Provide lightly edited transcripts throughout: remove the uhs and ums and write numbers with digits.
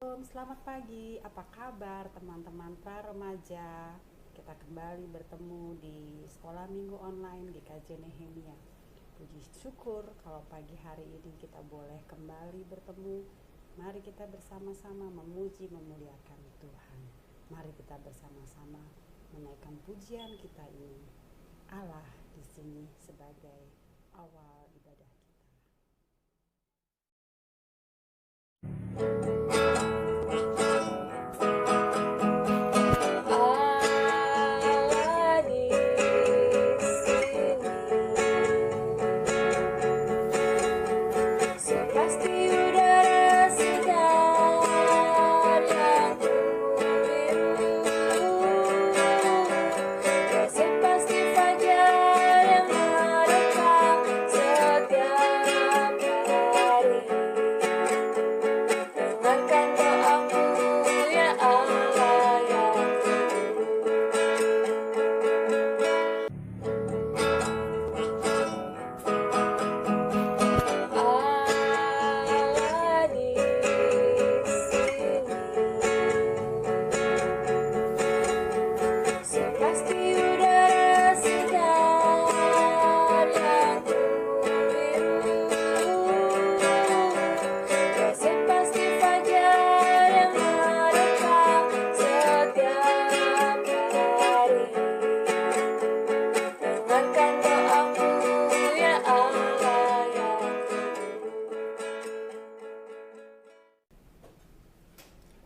Selamat pagi. Apa kabar teman-teman pra remaja? Kita kembali bertemu di Sekolah Minggu Online GKJ Nehemia. Puji syukur kalau pagi hari ini kita boleh kembali bertemu. Mari kita bersama-sama memuji memuliakan Tuhan. Mari kita bersama-sama menaikkan pujian kita ini. Allah di sini sebagai awal ibadah kita.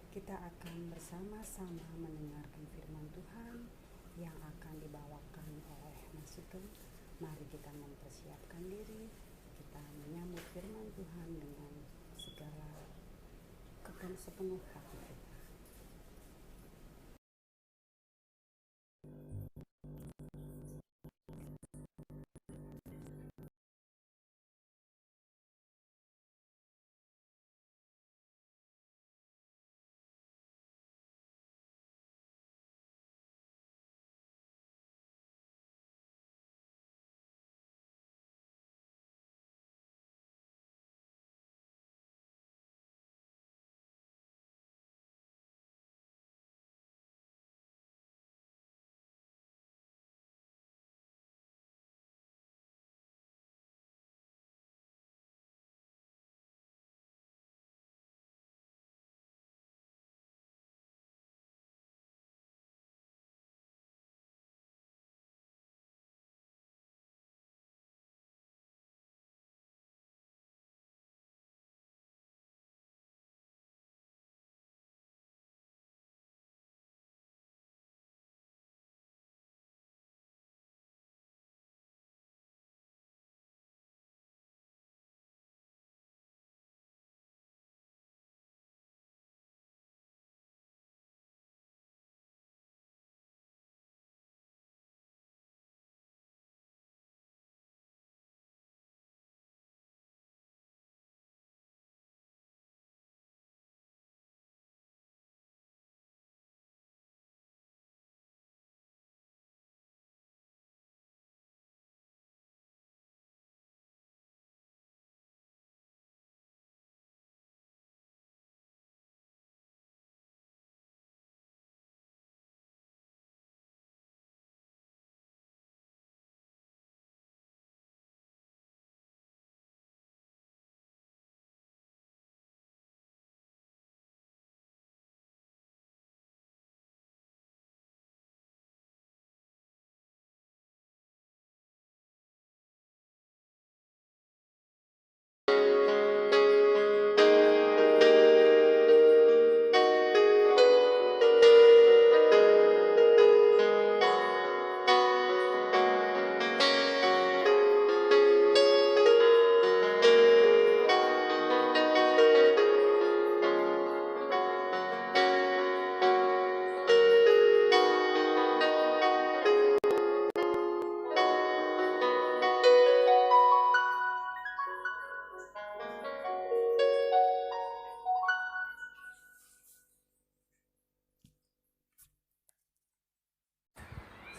Kita akan bersama-sama mendengarkan firman Tuhan yang akan dibawakan oleh Mas Sugeng. Mari kita mempersiapkan diri, kita menyambut firman Tuhan dengan segala sepenuh hati kita.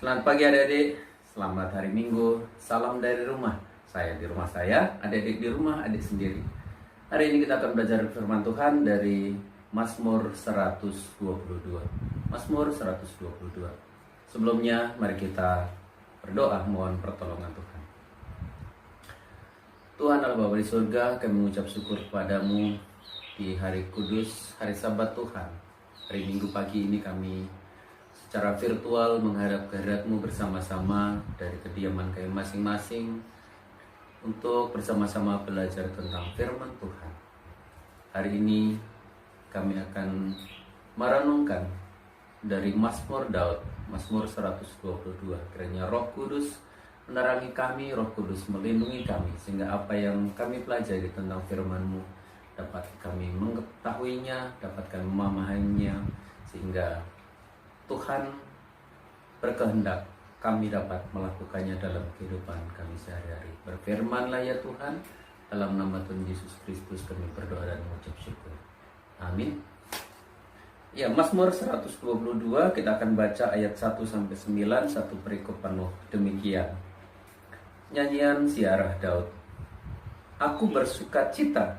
Selamat pagi adik-adik, selamat hari Minggu, salam dari rumah. Saya di rumah saya, adik-adik di rumah, adik sendiri. Hari ini kita akan belajar firman Tuhan dari Mazmur 122. Mazmur 122. Sebelumnya mari kita berdoa mohon pertolongan Tuhan. Tuhan Allah Bapa di surga, kami mengucap syukur kepadamu di hari kudus, hari Sabat Tuhan. Hari Minggu pagi ini kami secara virtual menghadap kehadirat-Mu bersama-sama dari kediaman kami masing-masing untuk bersama-sama belajar tentang firman Tuhan. Hari ini kami akan merenungkan dari Mazmur Daud, Mazmur 122. Kiranya Roh Kudus menerangi kami, Roh Kudus melindungi kami, sehingga apa yang kami pelajari tentang firman-Mu dapat kami mengetahuinya, dapat kami memahaminya, sehingga Tuhan berkehendak kami dapat melakukannya dalam kehidupan kami sehari-hari. Berfirmanlah ya Tuhan, dalam nama Tuhan Yesus Kristus kami berdoa dan mengucap syukur. Amin. Ya, Mazmur 122 kita akan baca ayat 1-9, satu perikop penuh demikian. Nyanyian Ziarah Daud. Aku bersuka cita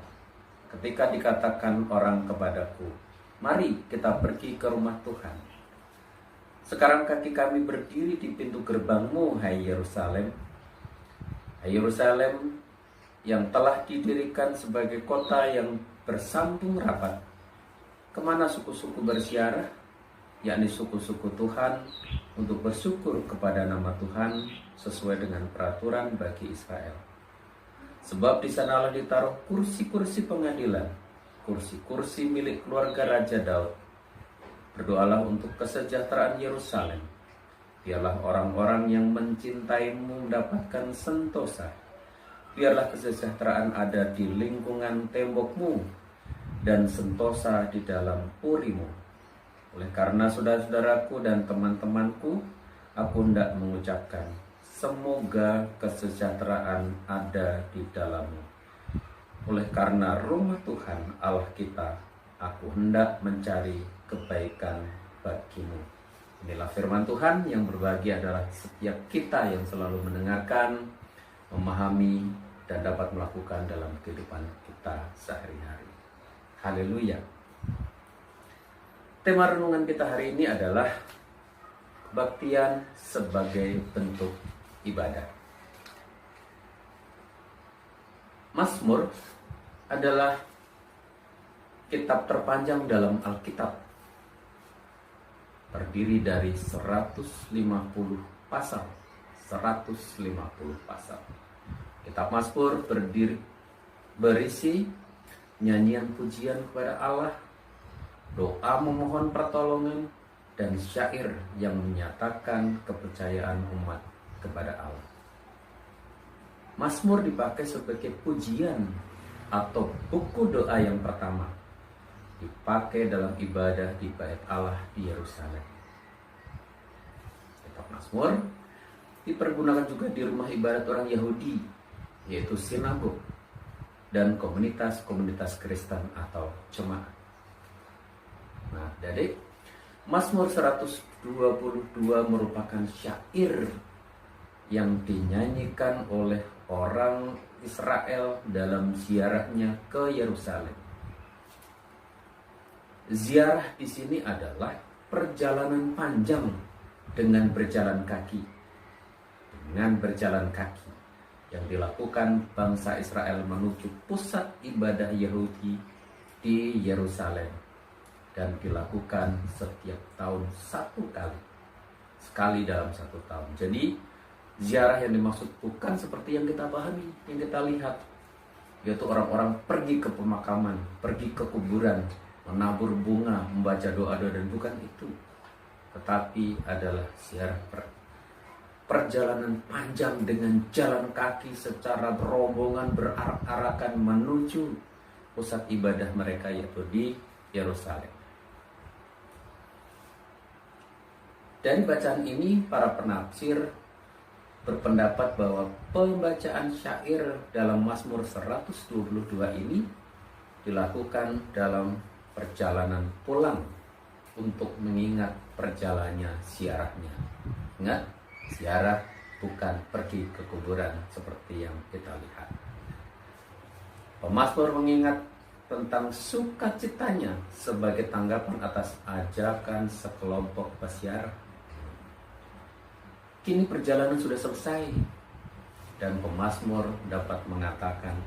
ketika dikatakan orang kepadaku, mari kita pergi ke rumah Tuhan. Sekarang kaki kami berdiri di pintu gerbang-Mu, hai Yerusalem. Hai Yerusalem yang telah didirikan sebagai kota yang bersambung rapat. Kemana suku-suku berziarah, yakni suku-suku Tuhan, untuk bersyukur kepada nama Tuhan sesuai dengan peraturan bagi Israel. Sebab di sanalah ditaruh kursi-kursi pengadilan, kursi-kursi milik keluarga Raja Daud. Berdoalah untuk kesejahteraan Yerusalem. Biarlah orang-orang yang mencintaimu mendapatkan sentosa. Biarlah kesejahteraan ada di lingkungan tembokmu dan sentosa di dalam purimu. Oleh karena saudara-saudaraku dan teman-temanku, aku hendak mengucapkan, semoga kesejahteraan ada di dalammu. Oleh karena rumah Tuhan Allah kita, aku hendak mencari kebaikan bagimu. Inilah firman Tuhan. Yang berbahagia adalah setiap kita yang selalu mendengarkan, memahami, dan dapat melakukan dalam kehidupan kita sehari-hari. Haleluya. Tema renungan kita hari ini adalah kebaktian sebagai bentuk ibadah. Mazmur adalah kitab terpanjang dalam Alkitab. Terdiri dari 150 pasal. 150 pasal. Kitab Mazmur berisi nyanyian pujian kepada Allah, doa memohon pertolongan, dan syair yang menyatakan kepercayaan umat kepada Allah. Mazmur dipakai sebagai pujian atau buku doa yang pertama, dipakai dalam ibadah di bait Allah di Yerusalem. Kitab Mazmur dipergunakan juga di rumah ibadat orang Yahudi, yaitu sinagog, dan komunitas-komunitas Kristen atau jemaat. Nah, jadi Mazmur 122 merupakan syair yang dinyanyikan oleh orang Israel dalam ziarahnya ke Yerusalem. Ziarah di sini adalah perjalanan panjang dengan berjalan kaki. Dengan berjalan kaki yang dilakukan bangsa Israel menuju pusat ibadah Yahudi di Yerusalem, dan dilakukan setiap tahun sekali dalam satu tahun. Jadi ziarah yang dimaksud bukan seperti yang kita pahami, yang kita lihat, yaitu orang-orang pergi ke pemakaman, pergi ke kuburan, menabur bunga, membaca doa-doa, dan bukan itu, tetapi adalah ziarah perjalanan panjang dengan jalan kaki secara berombongan berarak-arakan menuju pusat ibadah mereka, yaitu di Yerusalem. Dari bacaan ini, para penafsir berpendapat bahwa pembacaan syair dalam Mazmur 122 ini dilakukan dalam perjalanan pulang untuk mengingat perjalanannya ziarahnya. Ingat, ziarah bukan pergi ke kuburan seperti yang kita lihat. Pemazmur mengingat tentang sukacitanya sebagai tanggapan atas ajakan sekelompok peziarah. Kini perjalanan sudah selesai dan pemazmur dapat mengatakan,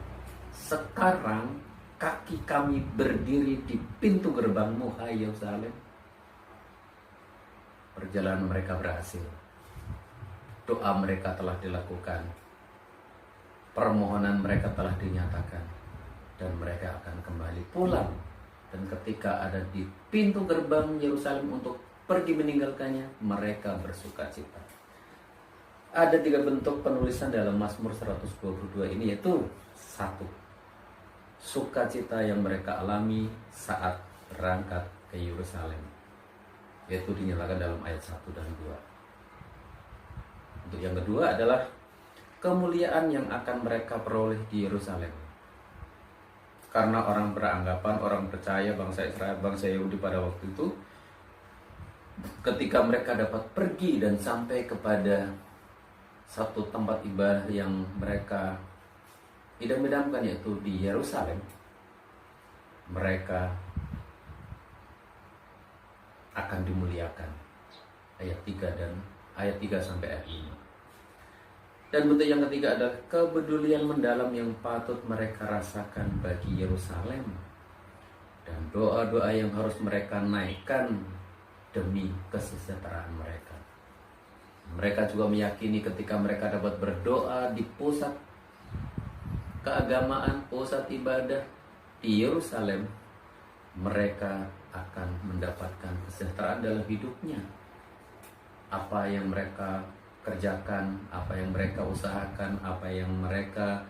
sekarang kaki kami berdiri di pintu gerbangmu, hai Yerusalem. Perjalanan mereka berhasil. Doa mereka telah dilakukan. Permohonan mereka telah dinyatakan. Dan mereka akan kembali pulang. Dan ketika ada di pintu gerbang Yerusalem untuk pergi meninggalkannya, mereka bersuka cita. Ada 3 bentuk penulisan dalam Mazmur 122 ini, yaitu 1. Sukacita yang mereka alami saat berangkat ke Yerusalem, yaitu dinyatakan dalam ayat 1 dan 2. Untuk yang kedua adalah kemuliaan yang akan mereka peroleh di Yerusalem. Karena orang beranggapan, orang percaya bangsa Israel, bangsa Yahudi pada waktu itu, ketika mereka dapat pergi dan sampai kepada satu tempat ibadah yang mereka idam-idamkan, yaitu di Yerusalem, mereka akan dimuliakan. Ayat 3 sampai ayat 5. Dan bentuk yang ketiga adalah kepedulian mendalam yang patut mereka rasakan bagi Yerusalem, dan doa-doa yang harus mereka naikkan demi kesejahteraan mereka. Mereka juga meyakini ketika mereka dapat berdoa di pusat keagamaan, pusat ibadah di Yerusalem, mereka akan mendapatkan kesejahteraan dalam hidupnya. Apa yang mereka kerjakan, apa yang mereka usahakan, apa yang mereka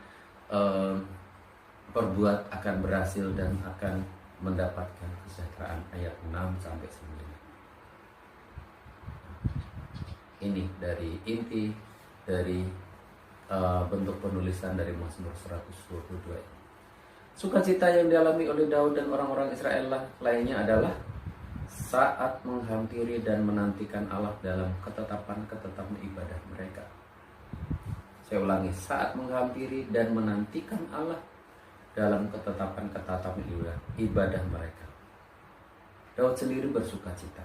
perbuat akan berhasil dan akan mendapatkan kesejahteraan. Ayat 6 sampai 9. Ini dari inti dari bentuk penulisan dari Mazmur 122. Sukacita yang dialami oleh Daud dan orang-orang Israel lainnya adalah saat menghampiri dan menantikan Allah dalam ketetapan-ketetapan ibadah mereka. Saya ulangi, saat menghampiri dan menantikan Allah dalam ketetapan-ketetapan ibadah mereka. Daud sendiri bersukacita,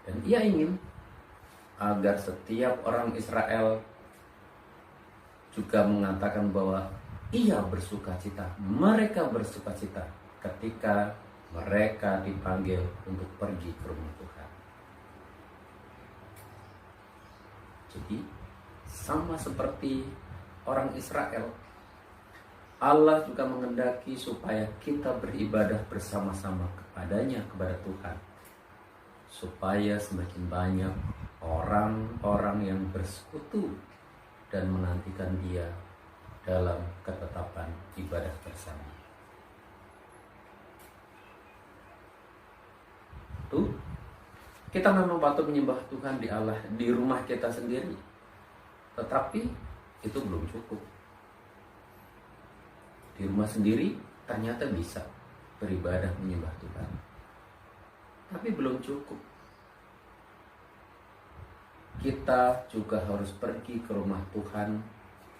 dan ia ingin agar setiap orang Israel juga mengatakan bahwa ia bersukacita, mereka bersukacita ketika mereka dipanggil untuk pergi ke rumah Tuhan. Jadi sama seperti orang Israel, Allah juga menghendaki supaya kita beribadah bersama-sama kepadanya, kepada Tuhan, supaya semakin banyak orang-orang yang bersekutu dan menantikan Dia dalam ketetapan ibadah bersama. Kita memang patut menyembah Tuhan di rumah kita sendiri, tetapi itu belum cukup. Di rumah sendiri ternyata bisa beribadah menyembah Tuhan, tapi belum cukup. Kita juga harus pergi ke rumah Tuhan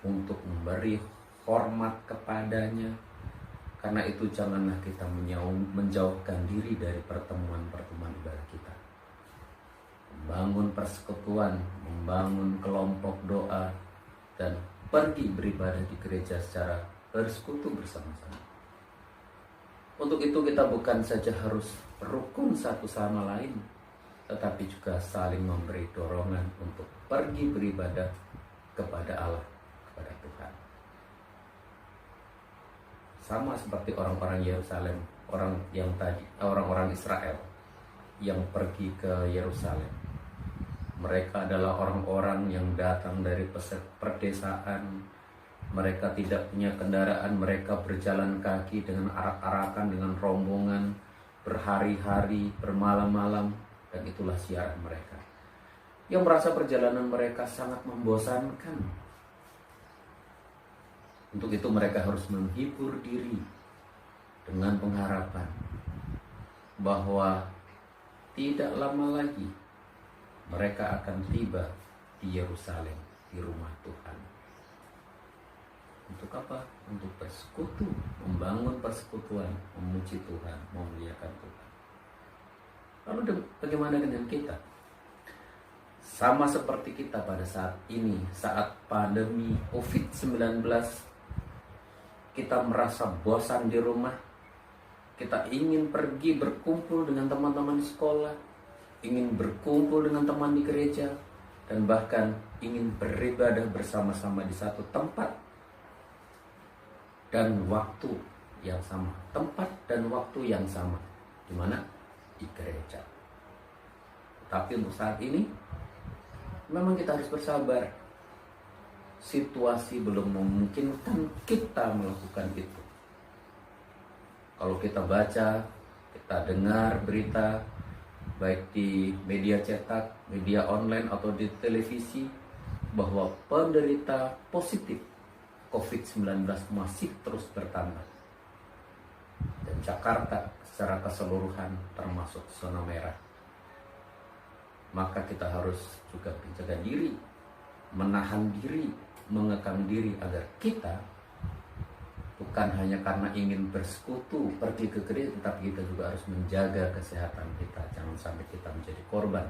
untuk memberi hormat kepadanya. Karena itu janganlah kita menjauhkan diri dari pertemuan-pertemuan ibadah kita. Membangun persekutuan, membangun kelompok doa, dan pergi beribadah di gereja secara bersekutu bersama-sama. Untuk itu kita bukan saja harus rukun satu sama lain, tetapi juga saling memberi dorongan untuk pergi beribadah kepada Allah, kepada Tuhan. Sama seperti orang-orang Yerusalem, orang-orang Israel yang pergi ke Yerusalem. Mereka adalah orang-orang yang datang dari perdesaan. Mereka tidak punya kendaraan, mereka berjalan kaki dengan arak-arakan, dengan rombongan, berhari-hari, bermalam-malam, dan itulah siaran mereka. Yang merasa perjalanan mereka sangat membosankan. Untuk itu mereka harus menghibur diri dengan pengharapan bahwa tidak lama lagi mereka akan tiba di Yerusalem, di rumah Tuhan. Untuk apa? Untuk bersekutu, membangun persekutuan, memuji Tuhan, memuliakan Tuhan. Lalu bagaimana dengan kita? Sama seperti kita pada saat ini, saat pandemi COVID-19, kita merasa bosan di rumah, kita ingin pergi berkumpul dengan teman-teman di sekolah, ingin berkumpul dengan teman di gereja, dan bahkan ingin beribadah bersama-sama di satu tempat dan waktu yang sama. Tempat dan waktu yang sama. Di mana? Di gereja. Tapi untuk saat ini, memang kita harus bersabar. Situasi belum memungkinkan kita melakukan itu. Kalau kita baca, kita dengar berita, baik di media cetak, media online, atau di televisi, bahwa penderita positif COVID-19 masih terus bertambah. Dan Jakarta secara keseluruhan termasuk zona merah. Maka kita harus juga menjaga diri, menahan diri, mengekang diri agar kita bukan hanya karena ingin bersekutu pergi ke gereja, tetapi kita juga harus menjaga kesehatan kita. Jangan sampai kita menjadi korban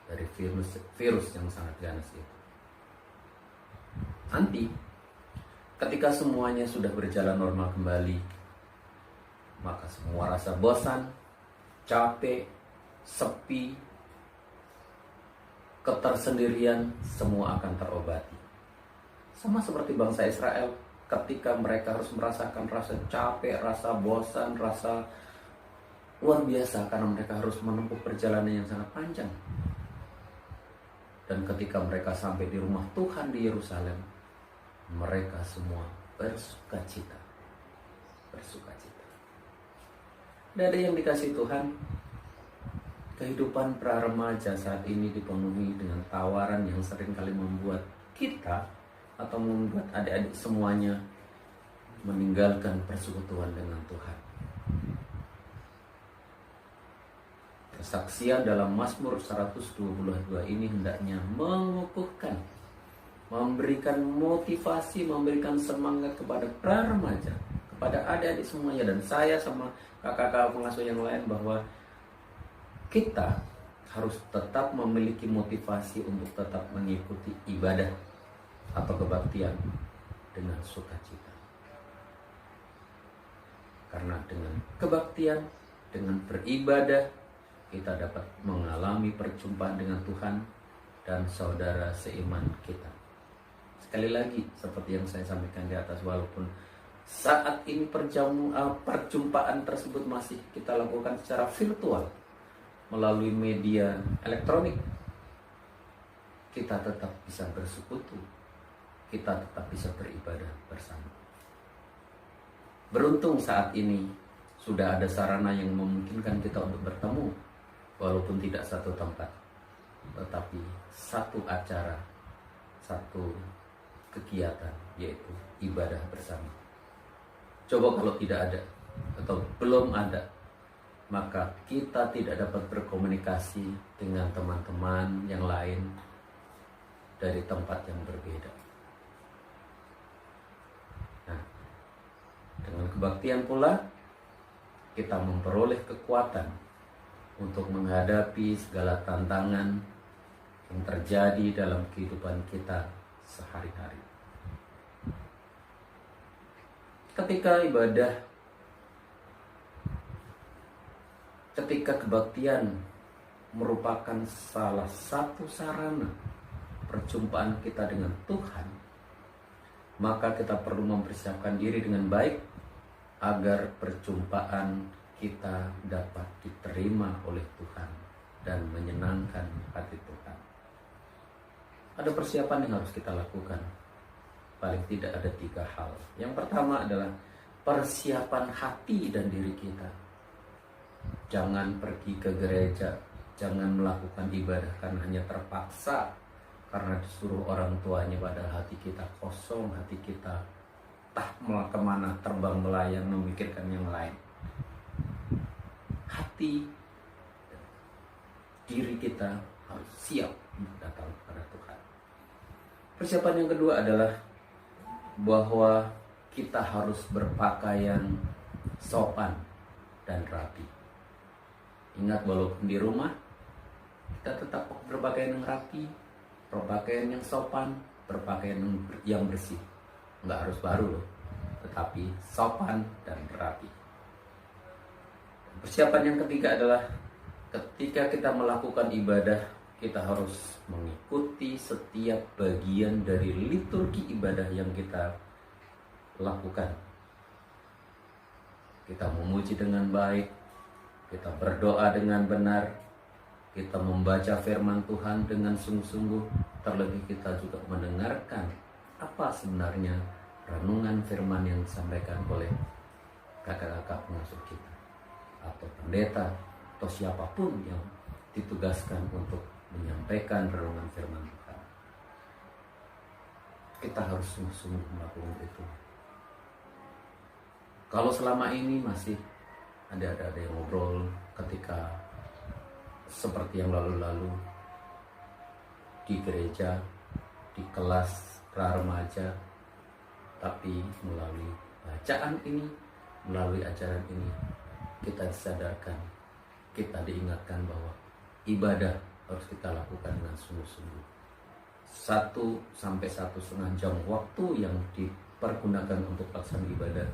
dari virus yang sangat ganas itu. Nanti ketika semuanya sudah berjalan normal kembali, maka semua rasa bosan, capek, sepi, ketersendirian, semua akan terobati. Sama seperti bangsa Israel, ketika mereka harus merasakan rasa capek, rasa bosan, rasa luar biasa karena mereka harus menempuh perjalanan yang sangat panjang. Dan ketika mereka sampai di rumah Tuhan di Yerusalem, mereka semua bersukacita. Bersukacita. Dan ada yang dikasih Tuhan, kehidupan pra remaja saat ini dipenuhi dengan tawaran yang seringkali membuat kita atau membuat adik-adik semuanya meninggalkan persekutuan dengan Tuhan. Kesaksian dalam Mazmur 122 ini hendaknya mengukuhkan, memberikan motivasi, memberikan semangat kepada pra remaja, kepada adik-adik semuanya, dan saya sama kakak-kakak pengasuh yang lain, bahwa kita harus tetap memiliki motivasi untuk tetap mengikuti ibadah atau kebaktian dengan sukacita. Karena dengan kebaktian, dengan beribadah, kita dapat mengalami perjumpaan dengan Tuhan dan saudara seiman kita. Sekali lagi, seperti yang saya sampaikan di atas, walaupun saat ini perjumpaan tersebut masih kita lakukan secara virtual, melalui media elektronik, kita tetap bisa bersekutu, kita tetap bisa beribadah bersama. Beruntung saat ini sudah ada sarana yang memungkinkan kita untuk bertemu, walaupun tidak satu tempat, tetapi satu acara, satu kegiatan, yaitu ibadah bersama. Coba kalau tidak ada atau belum ada, maka kita tidak dapat berkomunikasi dengan teman-teman yang lain dari tempat yang berbeda. Nah, dengan kebaktian pula kita memperoleh kekuatan untuk menghadapi segala tantangan yang terjadi dalam kehidupan kita sehari-hari. Ketika ibadah, ketika kebaktian merupakan salah satu sarana perjumpaan kita dengan Tuhan, maka kita perlu mempersiapkan diri dengan baik agar perjumpaan kita dapat diterima oleh Tuhan dan menyenangkan hati Tuhan. Ada persiapan yang harus kita lakukan. Paling tidak ada 3 hal. Yang pertama adalah persiapan hati dan diri kita. Jangan pergi ke gereja, jangan melakukan ibadah karena hanya terpaksa, karena disuruh orang tuanya, padahal hati kita kosong, hati kita entah kemana, terbang melayang memikirkan yang lain. Hati dan diri kita harus siap untuk datang kepada Tuhan. Persiapan yang kedua adalah bahwa kita harus berpakaian sopan dan rapi. Ingat, walaupun di rumah kita tetap berpakaian yang rapi, berpakaian yang sopan, berpakaian yang bersih. Nggak harus baru loh, tetapi sopan dan rapi. Persiapan yang ketiga adalah ketika kita melakukan ibadah, kita harus mengikuti setiap bagian dari liturgi ibadah yang kita lakukan. Kita memuji dengan baik, kita berdoa dengan benar, kita membaca firman Tuhan dengan sungguh-sungguh, terlebih kita juga mendengarkan apa sebenarnya renungan firman yang disampaikan oleh kakak-kakak pengasuh kita, atau pendeta, atau siapapun yang ditugaskan untuk menyampaikan renungan firman Tuhan. Kita harus sungguh-sungguh melakukan itu. Kalau selama ini masih ada yang ngobrol ketika seperti yang lalu-lalu di gereja, di kelas pra-remaja, tapi melalui bacaan ini, melalui ajaran ini, kita disadarkan, kita diingatkan bahwa ibadah harus kita lakukan dengan sungguh-sungguh. 1 sampai 1,5 jam waktu yang dipergunakan untuk pelaksanaan ibadah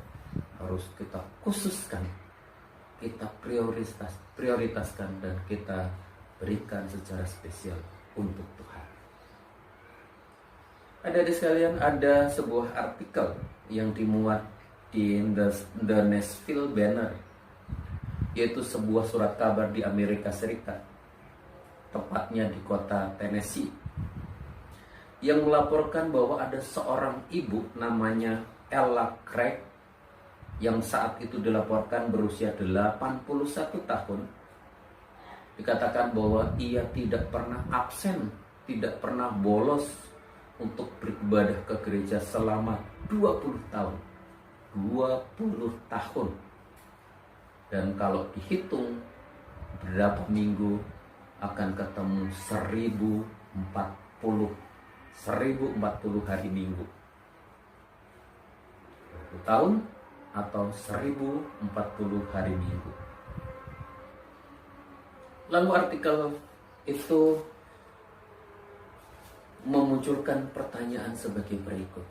harus kita khususkan, kita prioritaskan, dan kita berikan secara spesial untuk Tuhan. Adik-adik sekalian, ada sebuah artikel yang dimuat di The Nashville Banner, yaitu sebuah surat kabar di Amerika Serikat, tepatnya di kota Tennessee, yang melaporkan bahwa ada seorang ibu namanya Ella Craig yang saat itu dilaporkan berusia 81 tahun. Dikatakan bahwa ia tidak pernah absen, tidak pernah bolos untuk beribadah ke gereja selama 20 tahun. 20 tahun. Dan kalau dihitung berapa minggu, akan ketemu 1040 hari minggu. 20 tahun atau 1040 hari minggu. Lalu artikel itu memunculkan pertanyaan sebagai berikut.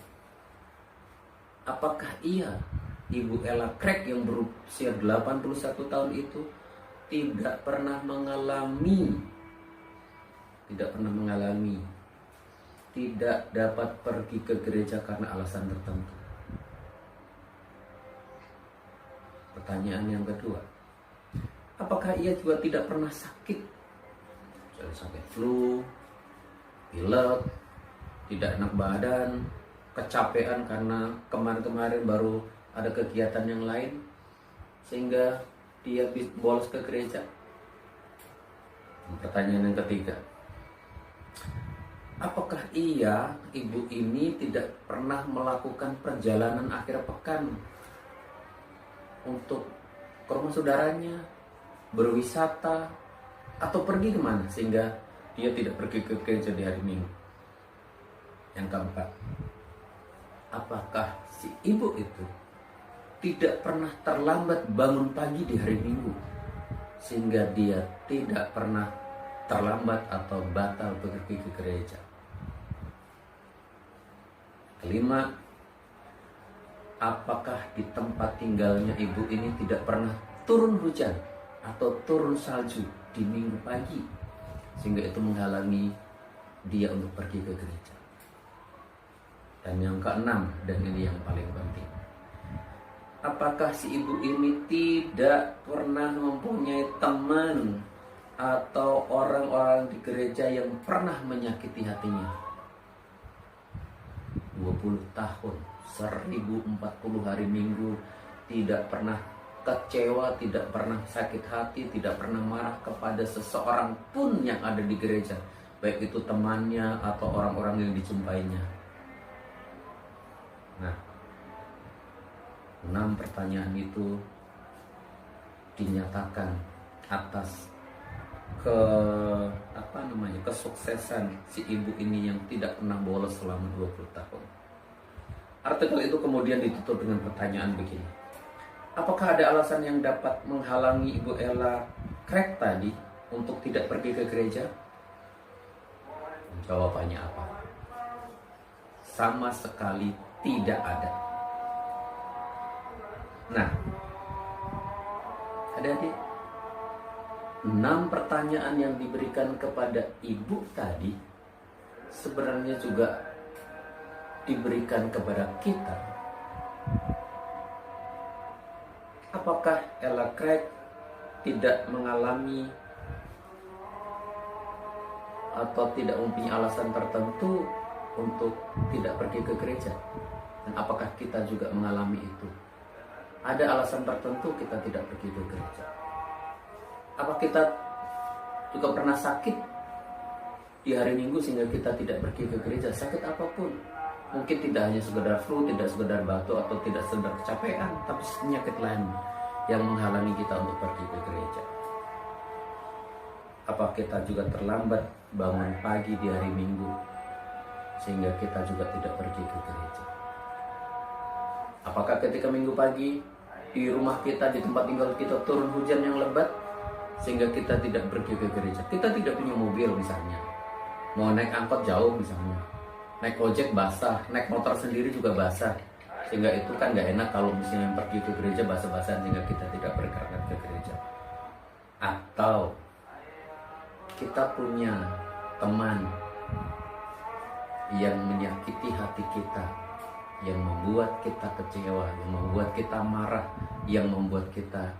Apakah Ibu Ella Craig yang berusia 81 tahun itu tidak pernah mengalami, tidak dapat pergi ke gereja karena alasan tertentu? Pertanyaan yang kedua, apakah ia juga tidak pernah sakit? Misalnya sakit flu, pilek, tidak enak badan, kecapean karena kemarin-kemarin baru ada kegiatan yang lain, sehingga dia bolos ke gereja? Pertanyaan yang ketiga, apakah ibu ini tidak pernah melakukan perjalanan akhir pekan untuk ke rumah saudaranya, berwisata, atau pergi kemana sehingga dia tidak pergi ke gereja di hari Minggu? Yang keempat, apakah si ibu itu tidak pernah terlambat bangun pagi di hari Minggu sehingga dia tidak pernah terlambat atau batal pergi ke gereja? Kelima, apakah di tempat tinggalnya ibu ini tidak pernah turun hujan atau turun salju di Minggu pagi sehingga itu menghalangi dia untuk pergi ke gereja? Dan yang keenam, dan ini yang paling penting, apakah si ibu ini tidak pernah mempunyai teman atau orang-orang di gereja yang pernah menyakiti hatinya? 20 tahun, 1040 hari Minggu, tidak pernah kecewa, tidak pernah sakit hati, tidak pernah marah kepada seseorang pun yang ada di gereja, baik itu temannya atau orang-orang yang dijumpainya. Nah, 6 pertanyaan itu dinyatakan atas kesuksesan si ibu ini yang tidak pernah bolos selama 20 tahun. Artikel itu kemudian ditutup dengan pertanyaan begini. Apakah ada alasan yang dapat menghalangi Ibu Ella Craig tadi untuk tidak pergi ke gereja? Jawabannya apa? Sama sekali tidak ada. Nah, adik-adik, 6 pertanyaan yang diberikan kepada ibu tadi sebenarnya juga diberikan kepada kita. Apakah Ella Craig tidak mengalami atau tidak mempunyai alasan tertentu untuk tidak pergi ke gereja? Dan apakah kita juga mengalami itu? Ada alasan tertentu kita tidak pergi ke gereja. Apa kita juga pernah sakit di hari Minggu sehingga kita tidak pergi ke gereja? Sakit apapun. Mungkin tidak hanya sekedar flu, tidak sekedar batuk, atau tidak sekedar kecapean, tapi penyakit lain yang menghalangi kita untuk pergi ke gereja. Apa kita juga terlambat bangun pagi di hari Minggu sehingga kita juga tidak pergi ke gereja? Apakah ketika Minggu pagi di rumah kita, di tempat tinggal kita turun hujan yang lebat sehingga kita tidak pergi ke gereja? Kita tidak punya mobil misalnya, mau naik angkot jauh misalnya, naik ojek basah, naik motor sendiri juga basah, sehingga itu kan nggak enak kalau misalnya pergi ke gereja basah-basahan sehingga kita tidak berangkat ke gereja. Atau kita punya teman yang menyakiti hati kita, yang membuat kita kecewa, yang membuat kita marah, yang membuat kita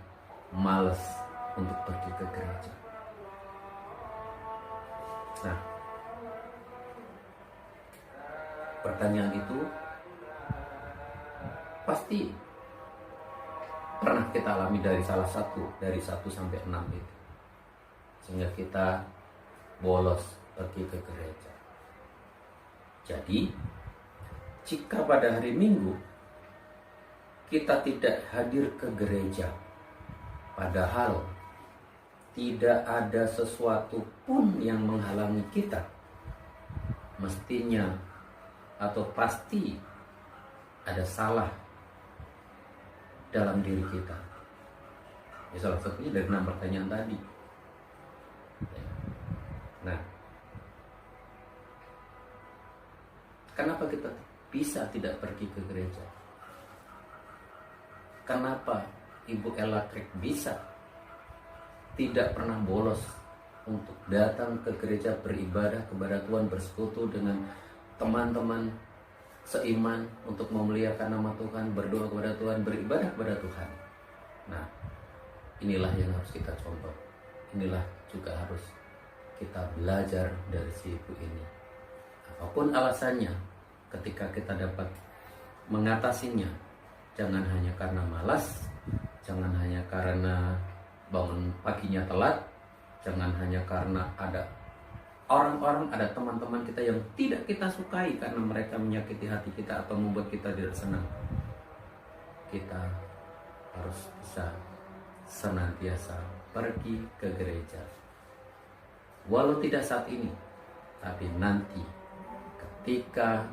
malas untuk pergi ke gereja. Nah, pertanyaan itu pasti pernah kita alami dari salah satu, dari 1 sampai 6 itu, sehingga kita bolos pergi ke gereja. Jadi, jika pada hari Minggu kita tidak hadir ke gereja, padahal tidak ada sesuatu pun yang menghalangi kita, mestinya atau pasti ada salah dalam diri kita. Ya, salah satunya dari 6 pertanyaan tadi. Nah, kenapa kita bisa tidak pergi ke gereja? Kenapa Ibu Ella Craig bisa tidak pernah bolos untuk datang ke gereja, beribadah kepada Tuhan, bersekutu dengan teman-teman seiman untuk memuliakan nama Tuhan, berdoa kepada Tuhan, beribadah kepada Tuhan? Nah, inilah yang harus kita contoh. Inilah juga harus kita belajar dari si ibu ini. Apapun alasannya, ketika kita dapat mengatasinya, jangan hanya karena malas, jangan hanya karena bangun paginya telat, jangan hanya karena ada orang-orang, ada teman-teman kita yang tidak kita sukai karena mereka menyakiti hati kita atau membuat kita tidak senang. Kita harus bisa senantiasa pergi ke gereja, walau tidak saat ini, tapi nanti ketika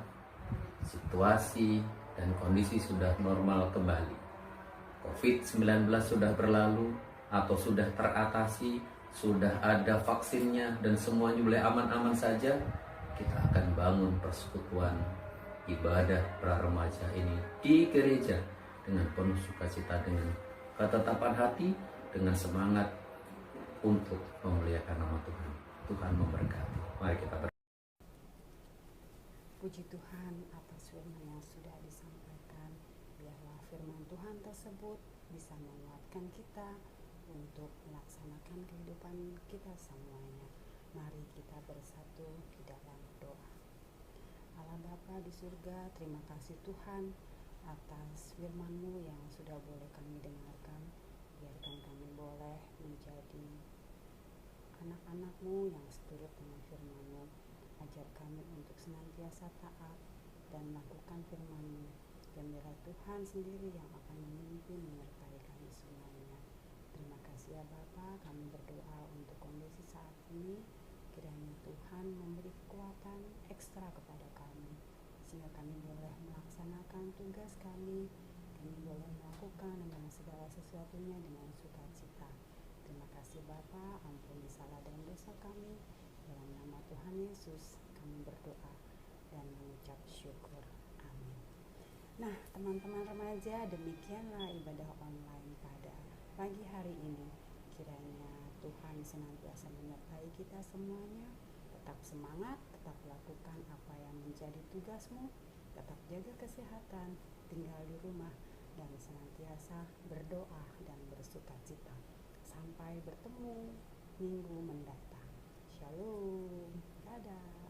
situasi dan kondisi sudah normal kembali, COVID-19 sudah berlalu atau sudah teratasi, sudah ada vaksinnya dan semuanya mulai aman-aman saja, kita akan bangun persekutuan ibadah pra remaja ini di gereja dengan penuh sukacita, dengan ketetapan hati, dengan semangat untuk memuliakan nama Tuhan. Tuhan memberkati. Mari kita Puji Tuhan atas firman yang sudah disampaikan. Biarlah firman Tuhan tersebut bisa menguatkan kita untuk melaksanakan kehidupan kita semuanya. Mari kita bersatu di dalam doa. Allah Bapa di surga, terima kasih Tuhan atas firman-Mu yang sudah boleh kami dengarkan. Biarkan kami boleh menjadi anak-anak-Mu yang seturut dengan firman-Mu. Ajar kami untuk senantiasa taat dan melakukan firman-Mu. Dan biarlah Tuhan sendiri yang akan memimpin menyertai kami semuanya. Terima kasih ya Bapa, kami berdoa untuk kondisi saat ini. Kiranya Tuhan memberi kekuatan ekstra kepada kami, sehingga kami boleh melaksanakan tugas kami boleh melakukan dengan segala sesuatunya dengan sukacita. Terima kasih Bapa, ampuni salah dan dosa kami. Dalam nama Tuhan Yesus kami berdoa dan mengucap syukur. Amin. Nah, teman-teman remaja, demikianlah ibadah online pada pagi hari ini. Kiranya Tuhan senantiasa menyertai kita semuanya. Tetap semangat, tetap lakukan apa yang menjadi tugasmu, tetap jaga kesehatan, tinggal di rumah, dan senantiasa berdoa dan bersukacita. Sampai bertemu minggu mendatang. Shalom. Dadah.